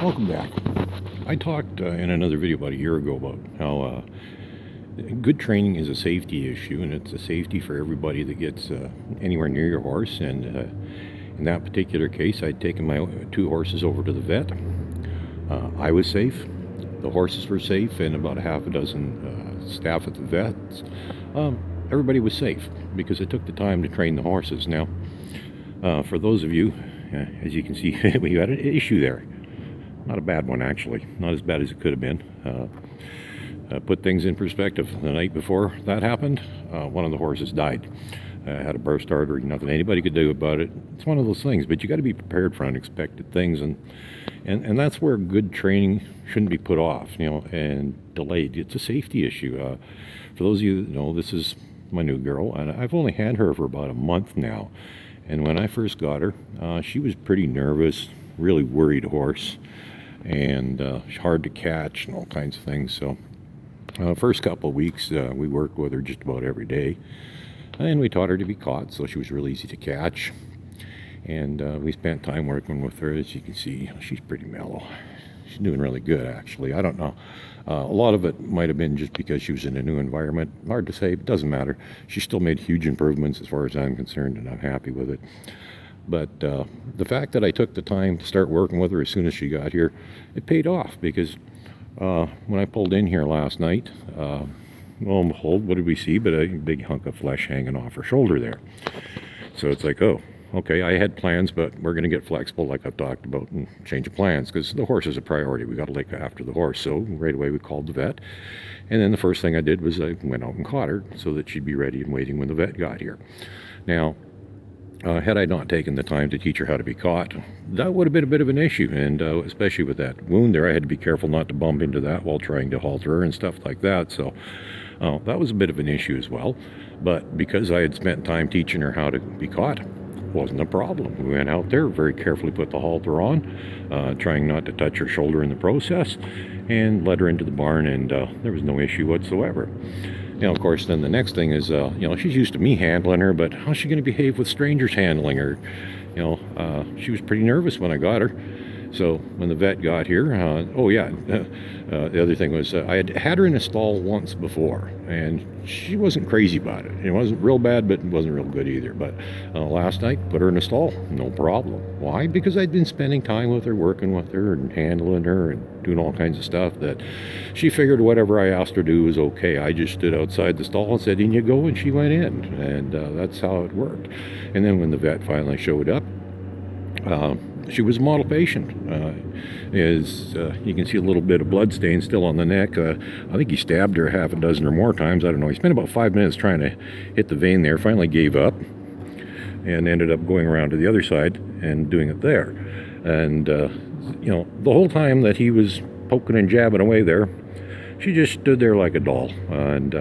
Welcome back. I talked in another video about a year ago about how good training is a safety issue, and it's a safety for everybody that gets anywhere near your horse. And in that particular case, I'd taken my two horses over to the vet. I was safe, the horses were safe, and about a half a dozen staff at the vets. Everybody was safe because it took the time to train the horses. Now, for those of you, as you can see, we had an issue there. Not a bad one, actually. Not as bad as it could have been. Put things in perspective. The night before that happened, one of the horses died. Had a burst artery. Nothing anybody could do about it. It's one of those things, but you got to be prepared for unexpected things, and that's where good training shouldn't be put off, and delayed. It's a safety issue. For those of you that know, this is my new girl, and I've only had her for about a month now. And when I first got her, she was pretty nervous, really worried horse, and hard to catch and all kinds of things. So first couple of weeks we worked with her just about every day, and we taught her to be caught, so she was really easy to catch. And we spent time working with her. As you can see, she's pretty mellow. She's doing really good, actually. I don't know, a lot of it might have been just because she was in a new environment. Hard to say, but it doesn't matter. She still made huge improvements as far as I'm concerned, and I'm happy with it. But the fact that I took the time to start working with her as soon as she got here, it paid off, because when I pulled in here last night, lo and behold, what did we see but a big hunk of flesh hanging off her shoulder there. So it's like, oh, okay, I had plans, but we're going to get flexible like I've talked about and change of plans, because the horse is a priority. We got to look after the horse. So right away we called the vet, and then the first thing I did was I went out and caught her so that she'd be ready and waiting when the vet got here. Now, had I not taken the time to teach her how to be caught, that would have been a bit of an issue, and especially with that wound there, I had to be careful not to bump into that while trying to halter her and stuff like that. So that was a bit of an issue as well. But because I had spent time teaching her how to be caught, wasn't a problem. We went out there, very carefully put the halter on, trying not to touch her shoulder in the process, and led her into the barn, and there was no issue whatsoever. Of course, then the next thing is, she's used to me handling her, but how's she going to behave with strangers handling her? She was pretty nervous when I got her. So when the vet got here, the other thing was I had her in a stall once before, and she wasn't crazy about it. It wasn't real bad, but it wasn't real good either. But last night, put her in a stall, no problem. Why? Because I'd been spending time with her, working with her, and handling her, and doing all kinds of stuff that she figured whatever I asked her to do was okay. I just stood outside the stall and said, in you go, and she went in, and that's how it worked. And then when the vet finally showed up, she was a model patient. As you can see, a little bit of blood stain still on the neck. I think he stabbed her half a dozen or more times. I don't know. He spent about 5 minutes trying to hit the vein there. Finally gave up and ended up going around to the other side and doing it there. And the whole time that he was poking and jabbing away there, she just stood there like a doll. And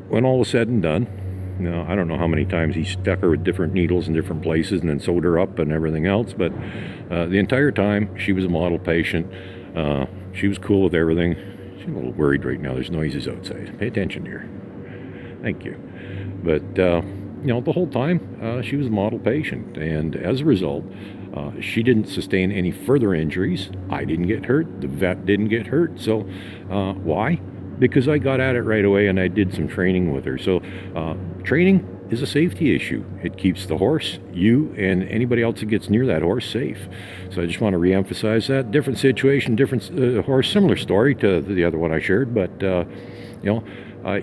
when all was said and done, I don't know how many times he stuck her with different needles in different places and then sewed her up and everything else, but the entire time she was a model patient. She was cool with everything. She's a little worried right now. There's noises outside. Pay attention here. Thank you. But the whole time she was a model patient, and as a result, she didn't sustain any further injuries. I didn't get hurt. The vet didn't get hurt. So why? Because I got at it right away, and I did some training with her. So training is a safety issue. It keeps the horse, you, and anybody else that gets near that horse safe. So I just want to reemphasize that. Different situation, different horse, similar story to the other one I shared, but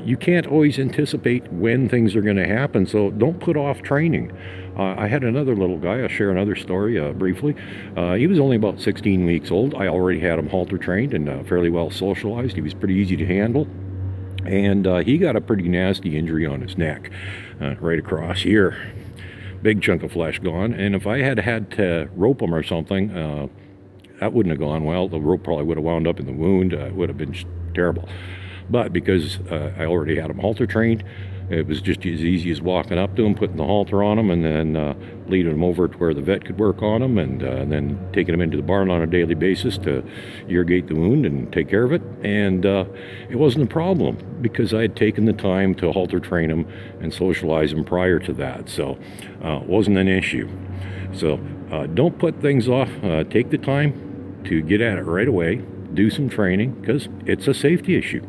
you can't always anticipate when things are going to happen, so don't put off training. I had another little guy. I'll share another story briefly. He was only about 16 weeks old. I already had him halter trained and fairly well socialized. He was pretty easy to handle. And he got a pretty nasty injury on his neck, right across here. Big chunk of flesh gone. And if I had to rope him or something, that wouldn't have gone well. The rope probably would have wound up in the wound. It would have been terrible. But because I already had him halter trained, it was just as easy as walking up to him, putting the halter on him, and then leading him over to where the vet could work on him, and then taking him into the barn on a daily basis to irrigate the wound and take care of it. And it wasn't a problem because I had taken the time to halter train him and socialize him prior to that. So it wasn't an issue. So don't put things off. Take the time. to get at it right away, do some training, because it's a safety issue.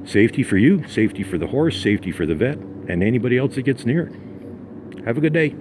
Safety for you, safety for the horse, safety for the vet, and anybody else that gets near it. Have a good day.